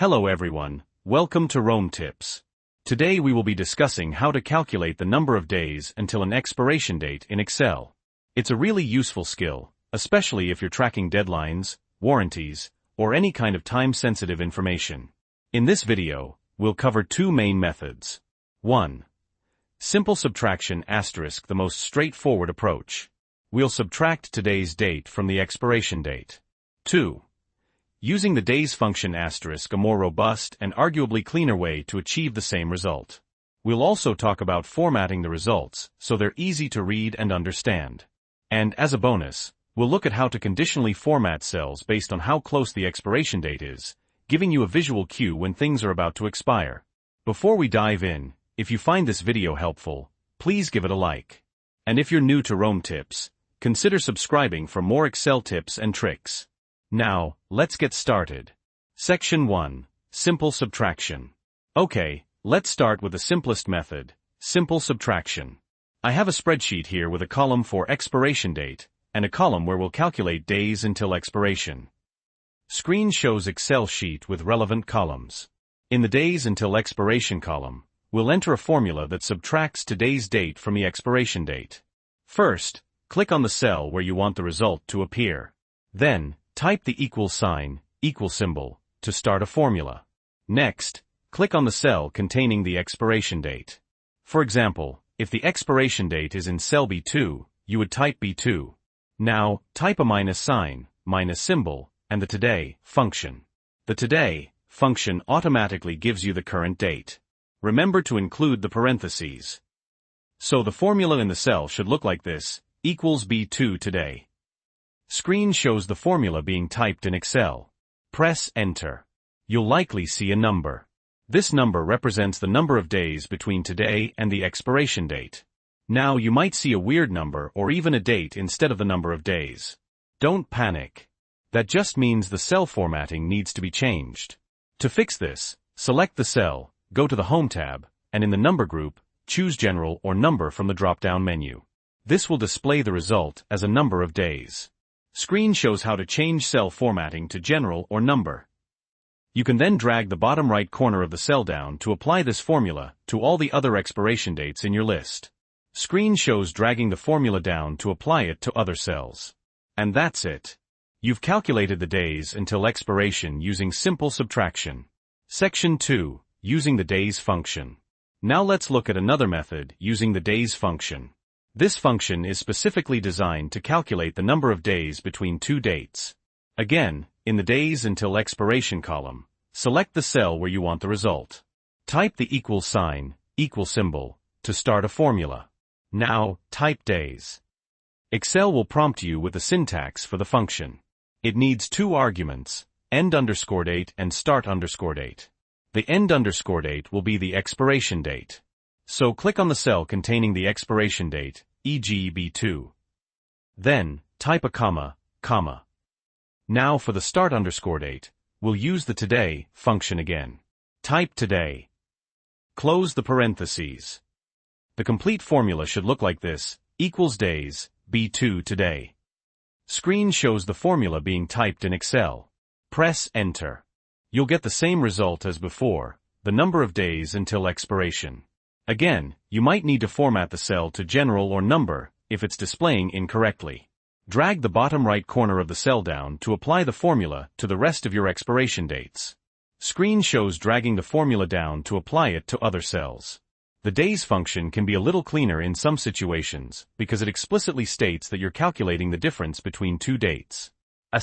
Hello everyone, welcome to Rome Tips. Today we will be discussing how to calculate the number of days until an expiration date in Excel. It's a really useful skill, especially if you're tracking deadlines, warranties, or any kind of time-sensitive information. In this video, we'll cover two main methods. 1. Simple subtraction *, the most straightforward approach. We'll subtract today's date from the expiration date. 2. Using the days function *, a more robust and arguably cleaner way to achieve the same result. We'll also talk about formatting the results so they're easy to read and understand. And as a bonus, we'll look at how to conditionally format cells based on how close the expiration date is, giving you a visual cue when things are about to expire. Before we dive in, if you find this video helpful, please give it a like. And if you're new to Rome Tips, consider subscribing for more Excel tips and tricks. Now, let's get started. Section 1. Simple subtraction. Okay, let's start with the simplest method, simple subtraction. I have a spreadsheet here with a column for expiration date, and a column where we'll calculate days until expiration. Screen shows Excel sheet with relevant columns. In the days until expiration column, we'll enter a formula that subtracts today's date from the expiration date. First, click on the cell where you want the result to appear. Then, type the equal symbol, to start a formula. Next, click on the cell containing the expiration date. For example, if the expiration date is in cell B2, you would type B2. Now, type a minus symbol, and the today function. The today function automatically gives you the current date. Remember to include the parentheses. So the formula in the cell should look like this, equals B2 today. Screen shows the formula being typed in Excel. Press Enter. You'll likely see a number. This number represents the number of days between today and the expiration date. Now you might see a weird number or even a date instead of the number of days. Don't panic. That just means the cell formatting needs to be changed. To fix this, select the cell, go to the Home tab, and in the number group, choose General or Number from the drop-down menu. This will display the result as a number of days. Screen shows how to change cell formatting to General or Number. You can then drag the bottom right corner of the cell down to apply this formula to all the other expiration dates in your list. Screen shows dragging the formula down to apply it to other cells. And that's it. You've calculated the days until expiration using simple subtraction. Section 2. Using the days function. Now let's look at another method using the days function. This function is specifically designed to calculate the number of days between two dates. Again, in the days until expiration column, select the cell where you want the result. Type the equal symbol, to start a formula. Now, type days. Excel will prompt you with the syntax for the function. It needs two arguments, end_date and start_date. The end_date will be the expiration date. So click on the cell containing the expiration date, e.g. B2. Then, type a comma. Now for the start_date, we'll use the today function again. Type today. Close the parentheses. The complete formula should look like this, equals days, B2 today. Screen shows the formula being typed in Excel. Press Enter. You'll get the same result as before, the number of days until expiration. Again, you might need to format the cell to General or Number if it's displaying incorrectly. Drag the bottom right corner of the cell down to apply the formula to the rest of your expiration dates. Screen shows dragging the formula down to apply it to other cells. The days function can be a little cleaner in some situations because it explicitly states that you're calculating the difference between two dates. ***,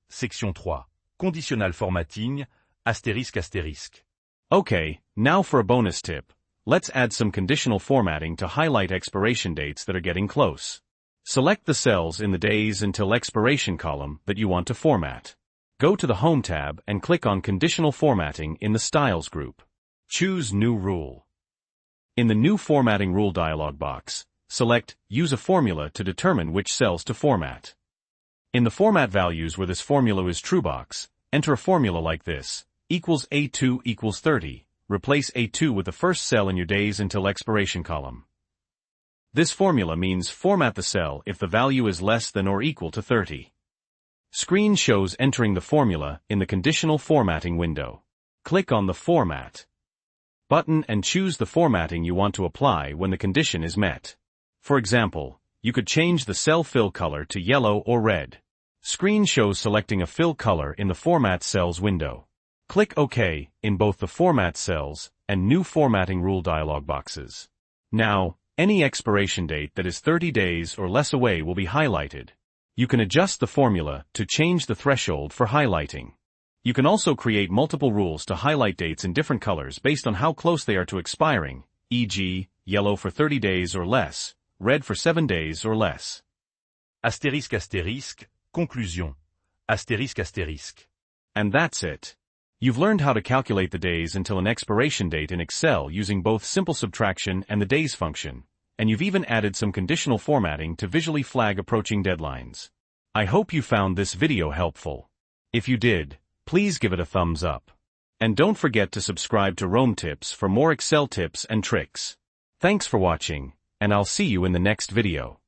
section 3. Conditional formatting, ***. Okay, now for a bonus tip. Let's add some conditional formatting to highlight expiration dates that are getting close. Select the cells in the days until expiration column that you want to format. Go to the Home tab and click on Conditional Formatting in the Styles group. Choose New Rule. In the New Formatting Rule dialog box, select Use a Formula to determine which cells to format. In the Format Values where this formula is true box, enter a formula like this, equals A2 equals 30. Replace A2 with the first cell in your days until expiration column. This formula means format the cell if the value is less than or equal to 30. Screen shows entering the formula in the conditional formatting window. Click on the Format button and choose the formatting you want to apply when the condition is met. For example, you could change the cell fill color to yellow or red. Screen shows selecting a fill color in the Format Cells window. Click OK in both the Format Cells and New Formatting Rule dialog boxes. Now, any expiration date that is 30 days or less away will be highlighted. You can adjust the formula to change the threshold for highlighting. You can also create multiple rules to highlight dates in different colors based on how close they are to expiring, e.g., yellow for 30 days or less, red for 7 days or less. Astérisque astérisque, conclusion. Astérisque astérisque. And that's it. You've learned how to calculate the days until an expiration date in Excel using both simple subtraction and the days function, and you've even added some conditional formatting to visually flag approaching deadlines. I hope you found this video helpful. If you did, please give it a thumbs up. And don't forget to subscribe to Rome Tips for more Excel tips and tricks. Thanks for watching, and I'll see you in the next video.